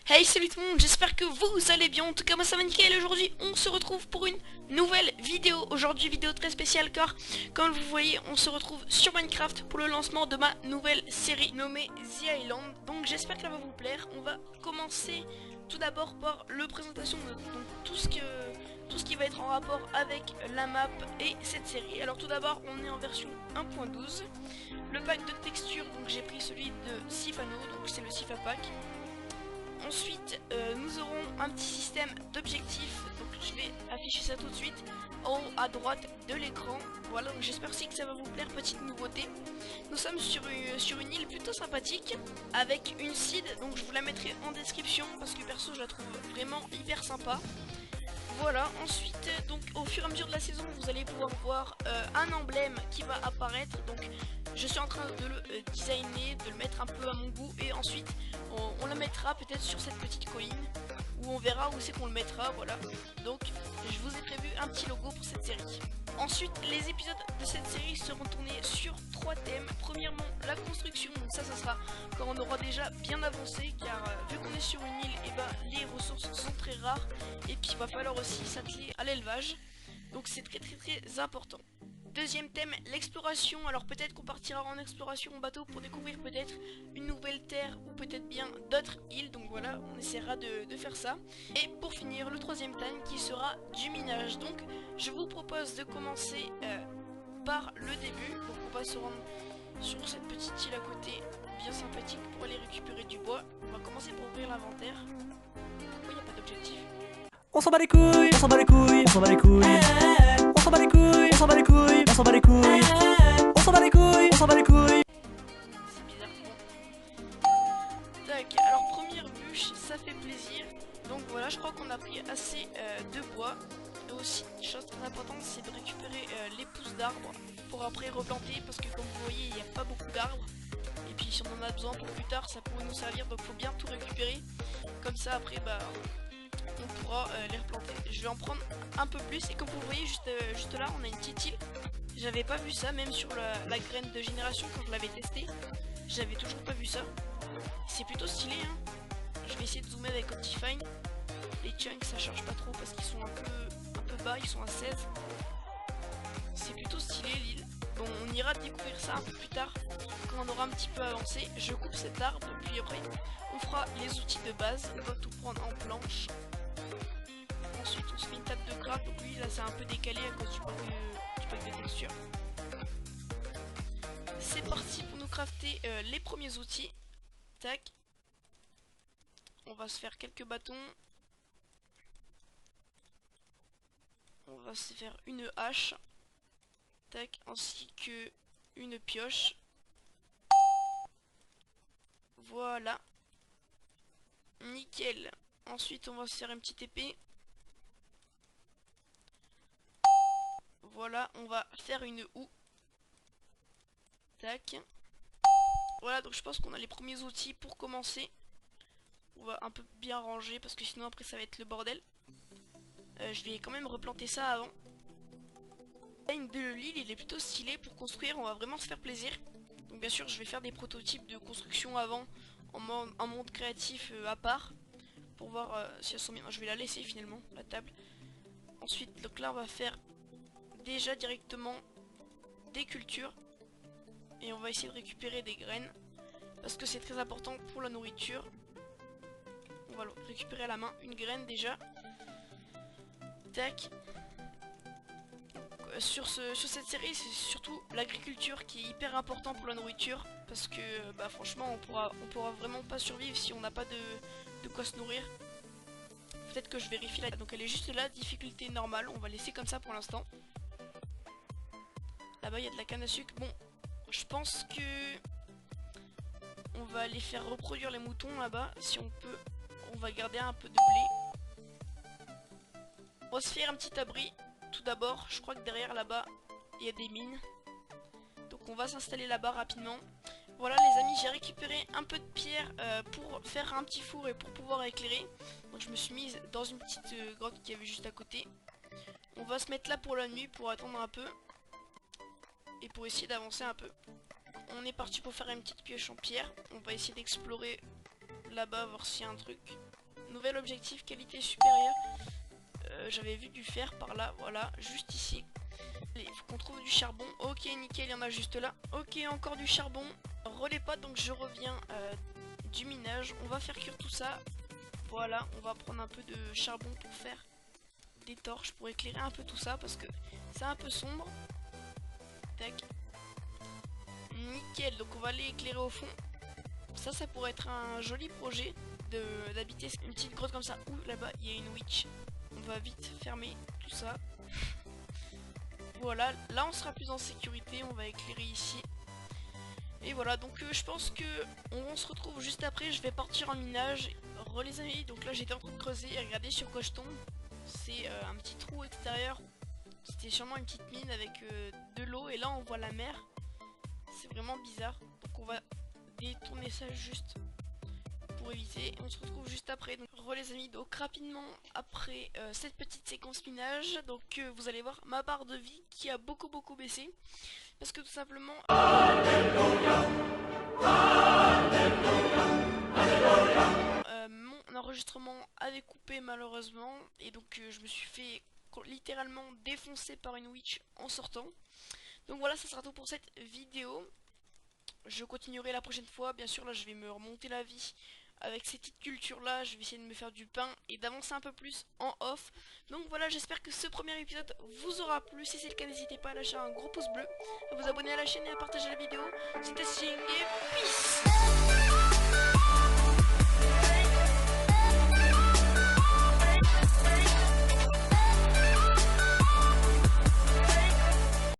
Hey, salut tout le monde, j'espère que vous allez bien. En tout cas moi ça va nickel. Aujourd'hui on se retrouve pour une nouvelle vidéo. Aujourd'hui vidéo très spéciale car comme vous voyez on se retrouve sur Minecraft pour le lancement de ma nouvelle série nommée The Island. Donc j'espère que ça va vous plaire. On va commencer tout d'abord par la présentation de tout ce qui va être en rapport avec la map et cette série. Alors tout d'abord on est en version 1.12. Le pack de textures, donc j'ai pris celui de Sifano, donc c'est le Sifa pack. Ensuite, nous aurons un petit système d'objectifs, donc je vais afficher ça tout de suite en haut à droite de l'écran. Voilà, donc j'espère aussi que ça va vous plaire. Petite nouveauté, nous sommes sur une île plutôt sympathique avec une seed, donc je vous la mettrai en description parce que perso je la trouve vraiment hyper sympa. Voilà, ensuite donc au fur et à mesure de la saison vous allez pouvoir voir un emblème qui va apparaître. Donc je suis en train de le designer, de le mettre un peu à mon goût et ensuite on le mettra peut-être sur cette petite colline où on verra où c'est qu'on le mettra. Voilà, donc je vous ai prévu un petit logo pour cette série. Ensuite les épisodes de cette série seront tournés sur 3 thèmes. Premièrement la construction, donc ça sera quand on aura déjà bien avancé car vu qu'on est sur une île et les ressources sont très rares et puis il va falloir aussi s'atteler à l'élevage, donc c'est très important. Deuxième thème, l'exploration. Alors peut-être qu'on partira en exploration en bateau pour découvrir peut-être une nouvelle terre ou peut-être bien d'autres îles. Donc voilà, on essaiera de faire ça. Et pour finir, le troisième thème qui sera du minage. Donc je vous propose de commencer par le début. Donc on va se rendre sur cette petite île à côté, bien sympathique, pour aller récupérer du bois. On va commencer par ouvrir l'inventaire. Pourquoi il n'y a pas d'objectif? On s'en bat les couilles, on s'en bat les couilles, on s'en bat les couilles. On s'en bat les couilles, on s'en bat les couilles, on s'en bat les couilles. On s'en bat les couilles, on s'en bat les couilles. C'est bizarre. Tac, alors première bûche, ça fait plaisir. Donc voilà, je crois qu'on a pris assez de bois. Et aussi, une chose très importante, c'est de récupérer les pousses d'arbres pour après replanter. Parce que comme vous voyez, il n'y a pas beaucoup d'arbres. Et puis si on en a besoin pour plus tard, ça pourrait nous servir. Donc faut bien tout récupérer. Comme ça après, on pourra les replanter. Je vais en prendre un peu plus et comme vous voyez juste là on a une petite île. J'avais pas vu ça même sur la graine de génération quand je l'avais testé. J'avais toujours pas vu ça. C'est plutôt stylé hein. Je vais essayer de zoomer avec Optifine. Les chunks ça charge pas trop parce qu'ils sont un peu bas, ils sont à 16. C'est plutôt stylé l'île. Bon on ira découvrir ça un peu plus tard quand on aura un petit peu avancé. Je coupe cet arbre puis après on fera les outils de base. On va tout prendre en planche. Ensuite on se fait une table de craft, donc lui là c'est un peu décalé à cause du pack de texture. C'est parti pour nous crafter les premiers outils. Tac. On va se faire quelques bâtons. On va se faire une hache. Tac, ainsi que une pioche. Voilà. Nickel. Ensuite on va se faire une petite épée. Voilà, on va faire une houe. Tac. Voilà, donc je pense qu'on a les premiers outils pour commencer. On va un peu bien ranger parce que sinon après ça va être le bordel. Je vais quand même replanter ça avant. De l'île, il est plutôt stylé pour construire, on va vraiment se faire plaisir. Donc bien sûr je vais faire des prototypes de construction avant en monde créatif à part. Pour voir si elles sont bien. Je vais la laisser finalement, la table. Ensuite, donc là on va faire déjà directement des cultures et on va essayer de récupérer des graines parce que c'est très important pour la nourriture. On va récupérer à la main une graine déjà. Tac. Sur cette série c'est surtout l'agriculture qui est hyper important pour la nourriture parce que franchement on pourra vraiment pas survivre si on n'a pas de quoi se nourrir. Peut-être que je vérifie là. Donc elle est juste là, difficulté normale, on va laisser comme ça pour l'instant. Là-bas il y a de la canne à sucre. Bon, je pense que on va aller faire reproduire les moutons là-bas. Si on peut, on va garder un peu de blé. On va se faire un petit abri. Tout d'abord, je crois que derrière là-bas, il y a des mines. Donc on va s'installer là-bas rapidement. Voilà les amis, j'ai récupéré un peu de pierre pour faire un petit four et pour pouvoir éclairer. Donc je me suis mise dans une petite grotte qu'il y avait juste à côté. On va se mettre là pour la nuit pour attendre un peu. Et pour essayer d'avancer un peu. On est parti pour faire une petite pioche en pierre. On va essayer d'explorer là-bas, voir s'il y a un truc. Nouvel objectif, qualité supérieure. J'avais vu du fer par là, voilà, juste ici. Il faut qu'on trouve du charbon. Ok, nickel, il y en a juste là. Ok, encore du charbon. Relais pas, donc je reviens du minage. On va faire cuire tout ça. Voilà, on va prendre un peu de charbon pour faire des torches, pour éclairer un peu tout ça, parce que c'est un peu sombre. Tac. Nickel, donc on va aller éclairer au fond. Ça pourrait être un joli projet d'habiter une petite grotte comme ça. Ouh, là-bas, il y a une witch. On va vite fermer tout ça. Voilà, là on sera plus en sécurité, on va éclairer ici. Et voilà, donc je pense que on se retrouve juste après. Je vais partir en minage. Les amis, donc là j'étais en train de creuser et regardez sur quoi je tombe. C'est un petit trou extérieur. C'était sûrement une petite mine avec de l'eau et là on voit la mer. C'est vraiment bizarre. Donc on va détourner ça juste pour éviter. On se retrouve juste après. Donc les amis, donc rapidement après cette petite séquence minage, donc vous allez voir ma barre de vie qui a beaucoup baissé. Parce que tout simplement mon enregistrement avait coupé malheureusement. Et donc je me suis fait littéralement défoncer par une witch en sortant. Donc voilà, ça sera tout pour cette vidéo. Je continuerai la prochaine fois. Bien sûr, là je vais me remonter la vie avec ces petites cultures là. Je vais essayer de me faire du pain et d'avancer un peu plus en off. Donc voilà, j'espère que ce premier épisode vous aura plu. Si c'est le cas, n'hésitez pas à lâcher un gros pouce bleu, à vous abonner à la chaîne et à partager la vidéo. C'était Sing et peace.